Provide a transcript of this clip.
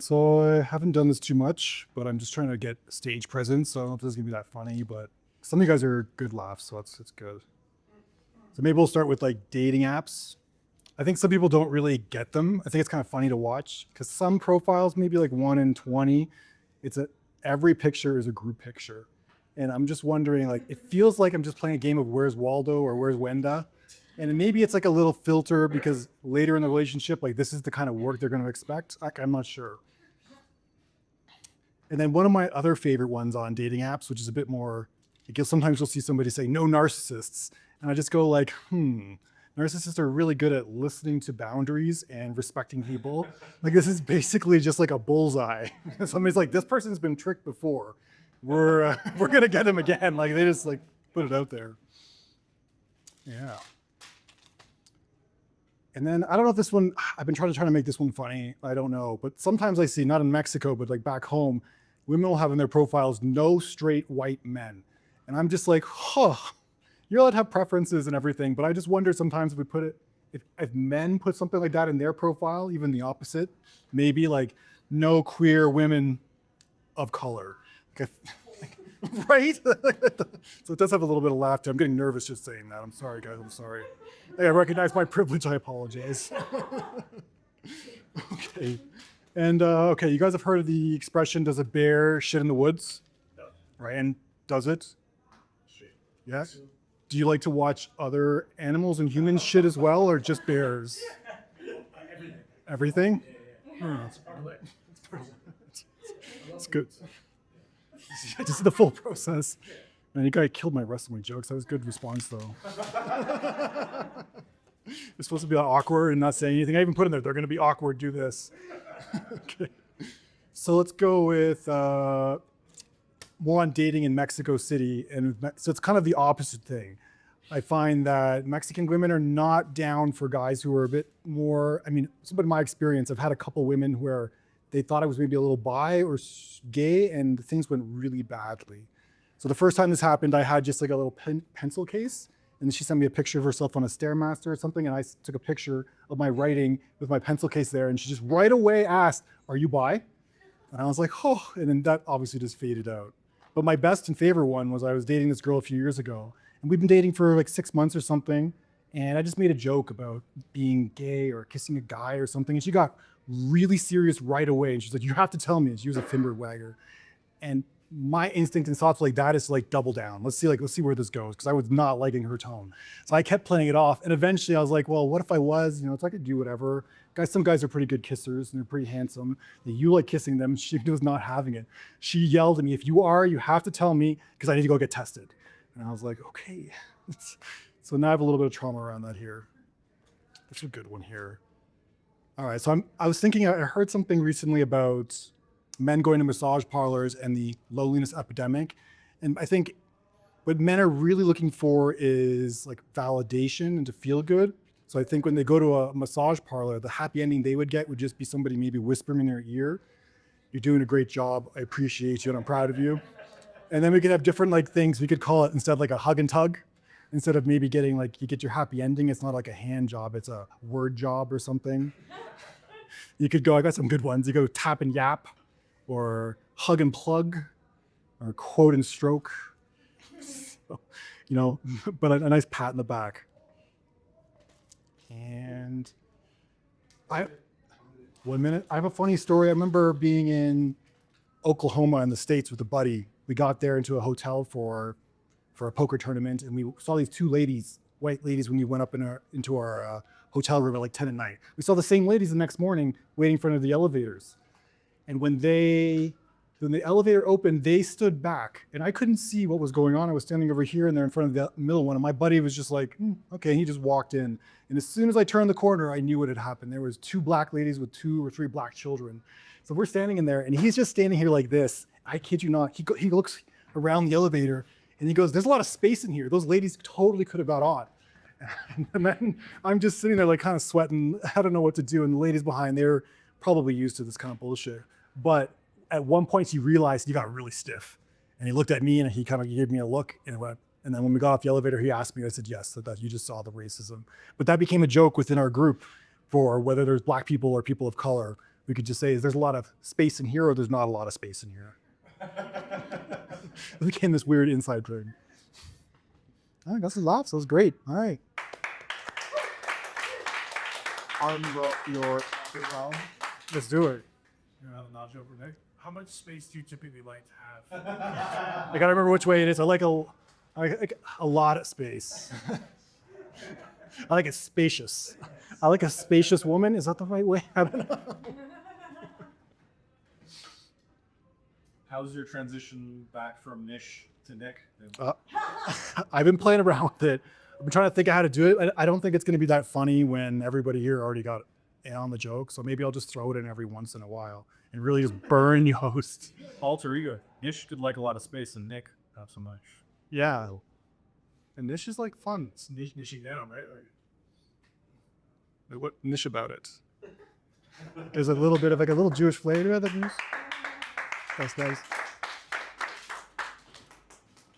So I haven't done this too much, but I'm just trying to get stage presence. So I don't know if this is gonna be that funny, but some of you guys are good laughs, so it's good. So maybe we'll start with like dating apps. I think some people don't really get them. I think it's kind of funny to watch because some profiles, maybe like 1 in 20, it's a every picture is a group picture. And I'm just wondering, like, it feels like I'm just playing a game of where's Waldo or where's Wenda. And maybe it's like a little filter because later in the relationship, like this is the kind of work they're going to expect. I'm not sure. And then one of my other favorite ones on dating apps, which is a bit more, because sometimes you'll see somebody say no narcissists, and I just go like, narcissists are really good at listening to boundaries and respecting people. Like this is basically just like a bullseye. Somebody's like, this person's been tricked before. We're gonna get him again. Like they just like put it out there. Yeah. And then I don't know if this one, I've been trying to make this one funny. I don't know, but sometimes I see, not in Mexico, but like back home, women will have in their profiles, no straight white men. And I'm just like, you're allowed to have preferences and everything, but I just wonder sometimes if we put it, if men put something like that in their profile, even the opposite, maybe like no queer women of color. Right? So it does have a little bit of laughter. I'm getting nervous just saying that. I'm sorry, guys. I'm sorry. Hey, I recognize my privilege. I apologize. Okay. And okay, you guys have heard of the expression, does a bear shit in the woods? No. Right? And does it? Shit. Yeah. Do you like to watch other animals and humans shit as well, or just bears? Everything. Everything? Yeah. It's part of it. It's good. Just the full process. Man, you guys killed my rest of my jokes. That was a good response, though. It's supposed to be awkward and not saying anything. I even put in there, they're going to be awkward, do this. Okay. So let's go with more on dating in Mexico City. And so it's kind of the opposite thing. I find that Mexican women are not down for guys who are a bit more, I mean, it's been my experience. I've had a couple women where they thought I was maybe a little bi or gay, and things went really badly. So the first time this happened, I had just like a little pencil case, and then she sent me a picture of herself on a Stairmaster or something, and I took a picture of my writing with my pencil case there, and she just right away asked, "Are you bi?" And I was like, "Oh," and then that obviously just faded out. But my best and favorite one was I was dating this girl a few years ago, and we've been dating for like 6 months or something, and I just made a joke about being gay or kissing a guy or something, and she got really serious right away, and she's like, "You have to tell me." And she was a finger wagger, and my instinct and thoughts like that is to like double down. Let's see where this goes, because I was not liking her tone. So I kept playing it off, and eventually I was like, well, what if I was? It's I could do whatever. Some guys are pretty good kissers and they're pretty handsome. You like kissing them. She was not having it. She yelled at me, "If you are, you have to tell me because I need to go get tested." And I was like, okay. So now I have a little bit of trauma around that here. That's a good one here. All right, so I was thinking, I heard something recently about men going to massage parlors and the loneliness epidemic. And I think what men are really looking for is like validation and to feel good. So I think when they go to a massage parlor, the happy ending they would get would just be somebody maybe whispering in their ear, "You're doing a great job. I appreciate you and I'm proud of you." And then we could have different like things. We could call it instead like a hug and tug. Instead of maybe getting like, you get your happy ending, it's not like a hand job, it's a word job or something. You could go, I got some good ones. You go tap and yap, or hug and plug, or quote and stroke. So, but a nice pat in the back. And 1 minute. I have a funny story. I remember being in Oklahoma in the States with a buddy. We got there into a hotel for a poker tournament, and we saw these two ladies, white ladies, when we went up into our hotel room at like 10 at night. We saw the same ladies the next morning waiting in front of the elevators. And when the elevator opened, they stood back, and I couldn't see what was going on. I was standing over here, and they're in front of the middle one, and my buddy was just like, okay, and he just walked in. And as soon as I turned the corner, I knew what had happened. There was two black ladies with 2 or 3 black children. So we're standing in there, and he's just standing here like this. I kid you not. He looks around the elevator, and he goes, "There's a lot of space in here. Those ladies totally could have got on." And then I'm just sitting there like kind of sweating. I don't know what to do. And the ladies behind, they're probably used to this kind of bullshit. But at one point he realized he got really stiff. And he looked at me and he kind of gave me a look and went, and then when we got off the elevator, he asked me, I said, yes, that you just saw the racism. But that became a joke within our group for whether there's black people or people of color. We could just say, is there's a lot of space in here or there's not a lot of space in here? It became this weird inside joke. I got some laughs. That was great. All right. Your let's do it. You know, not joke, Renee. How much space do you typically like to have? I gotta remember which way it is. I like a lot of space. I like it spacious. I like a spacious woman. Is that the right way? I don't know. How's your transition back from Nish to Nick? I've been playing around with it. I've been trying to think of how to do it. I don't think it's going to be that funny when everybody here already got in on the joke. So maybe I'll just throw it in every once in a while and really just burn the host. Alter ego. Nish did like a lot of space, and Nick not so much. Yeah. And Nish is like fun. It's nishing down, right? What niche about it? There's a little bit of like a little Jewish flavor to that. That's nice.